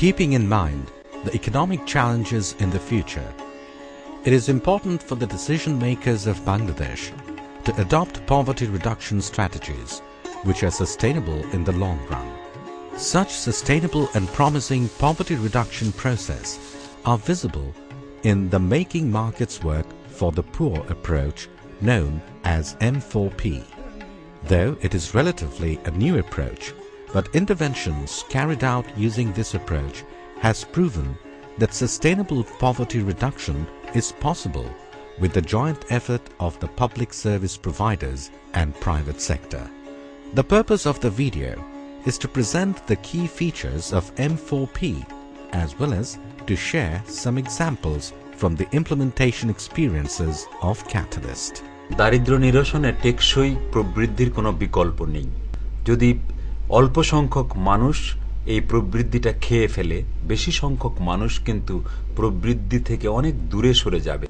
Keeping in mind the economic challenges in the future, it is important for the decision makers of Bangladesh to adopt poverty reduction strategies which are sustainable in the long run. Such sustainable and promising poverty reduction process are visible in the Making Markets Work for the Poor approach known as M4P. Though it is relatively a new approach, but interventions carried out using this approach has proven that sustainable poverty reduction is possible with the joint effort of the public service providers and private sector. The purpose of the video is to present the key features of M4P as well as to share some examples from the implementation experiences of Catalyst. দারিদ্র্য নিরসনে টেকসই প্রবৃদ্ধির কোনো বিকল্প নেই। যদি অল্প সংখ্যক মানুষ এই প্রবৃদ্ধিটা খেয়ে ফেলে, বেশি সংখ্যক মানুষ কিন্তু প্রবৃদ্ধি থেকে অনেক দূরে সরে যাবে।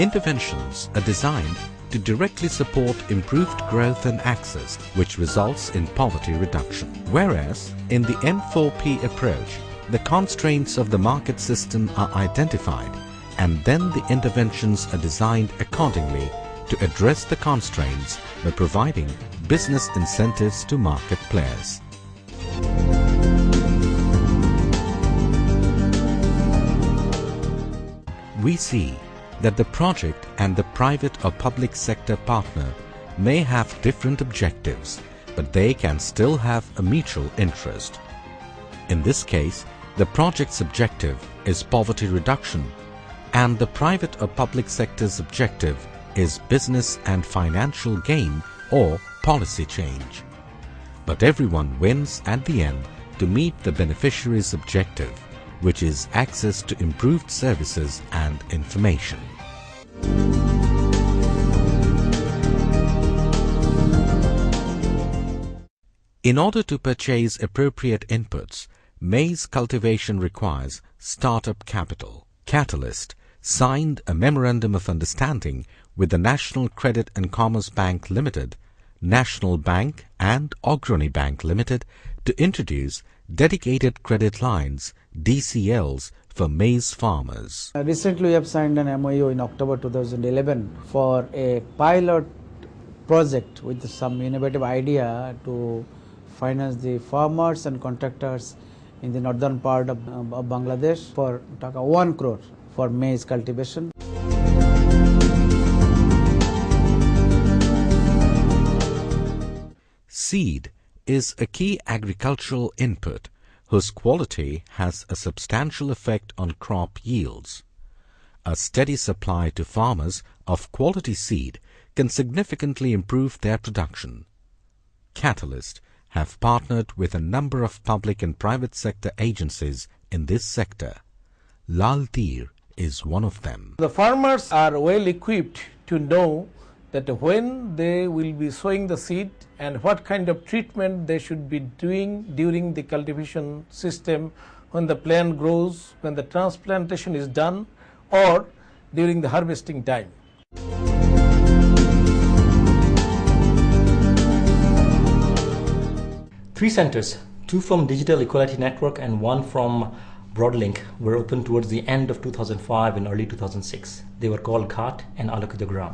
Interventions are designed to directly support improved growth and access, which results in poverty reduction. Whereas in the M4P approach, the constraints of the market system are identified and then the interventions are designed accordingly to address the constraints by providing business incentives to market players. We see that the project and the private or public sector partner may have different objectives, but they can still have a mutual interest. In this case, the project's objective is poverty reduction, and the private or public sector's objective is business and financial gain or policy change. But everyone wins at the end to meet the beneficiary's objective, which is access to improved services and information. In order to purchase appropriate inputs, maize cultivation requires startup capital. Catalyst signed a Memorandum of Understanding with the National Credit and Commerce Bank Limited, National Bank and Ogroni Bank Limited to introduce dedicated credit lines, DCLs, for maize farmers. Recently we have signed an MOU in October 2011 for a pilot project with some innovative idea to finance the farmers and contractors in the northern part of Bangladesh for 1 crore for maize cultivation. Seed is a key agricultural input whose quality has a substantial effect on crop yields. A steady supply to farmers of quality seed can significantly improve their production. Catalyst have partnered with a number of public and private sector agencies in this sector. Lal Tir is one of them. The farmers are well equipped to know that when they will be sowing the seed and what kind of treatment they should be doing during the cultivation system, when the plant grows, when the transplantation is done, or during the harvesting time. Three centers, 2 from Digital Equality Network and 1 from Broadlink, were opened towards the end of 2005 and early 2006. They were called Ghat and Alakitagram.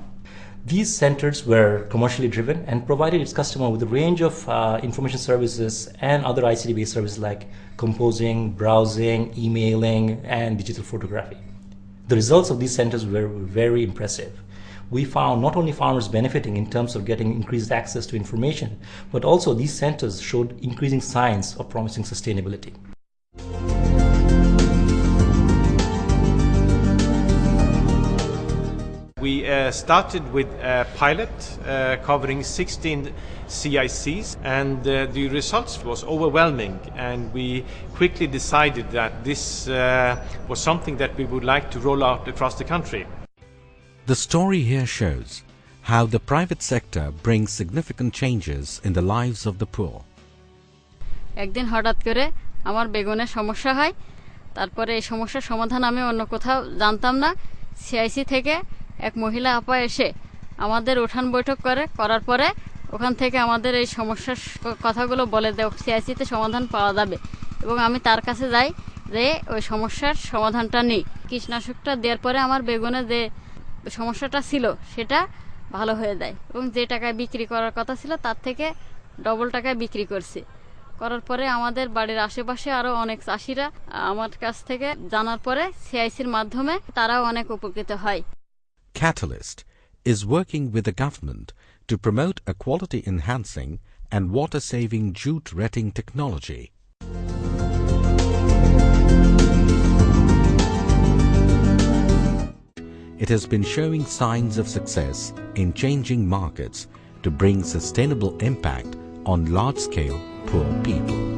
These centers were commercially driven and provided its customer with a range of information services and other ICT-based services like composing, browsing, emailing, and digital photography. The results of these centers were very impressive. We found not only farmers benefiting in terms of getting increased access to information, but also these centers showed increasing signs of promising sustainability. We started with a pilot covering 16 CICs, and the results was overwhelming, and we quickly decided that this was something that we would like to roll out across the country. The story here shows how the private sector brings significant changes in the lives of the poor. একদিন হঠাৎ করে আমার বেগুনের সমস্যা হয়, তারপরে এই সমস্যার সমাধান আমি অন্য কোথাও জানতাম না। সিআইসি থেকে এক মহিলা আপা এসে আমাদের উঠান বৈঠক করার পরে ওখান থেকে আমাদের এই সমস্যার কথাগুলো বলে দেয়, সিআইসিতে সমাধান পাওয়া যাবে। এবং আমি তার কাছে যাই যে ওই সমস্যার সমাধানটা নিই। কীটনাশকটা দেওয়ার পরে আমার বেগুনে যে সমস্যাটা ছিল সেটা ভালো হয়ে যায় এবং যে টাকায় বিক্রি করার কথা ছিল তার থেকে ডবল টাকায় বিক্রি করছি। করার পরে আমাদের বাড়ির আশেপাশে আরও অনেক চাষিরা আমার কাছ থেকে জানার পরে সিআইসির মাধ্যমে তারাও অনেক উপকৃত হয়। Catalyst is working with the government to promote a quality enhancing and water saving jute retting technology. It has been showing signs of success in changing markets to bring sustainable impact on large-scale poor people.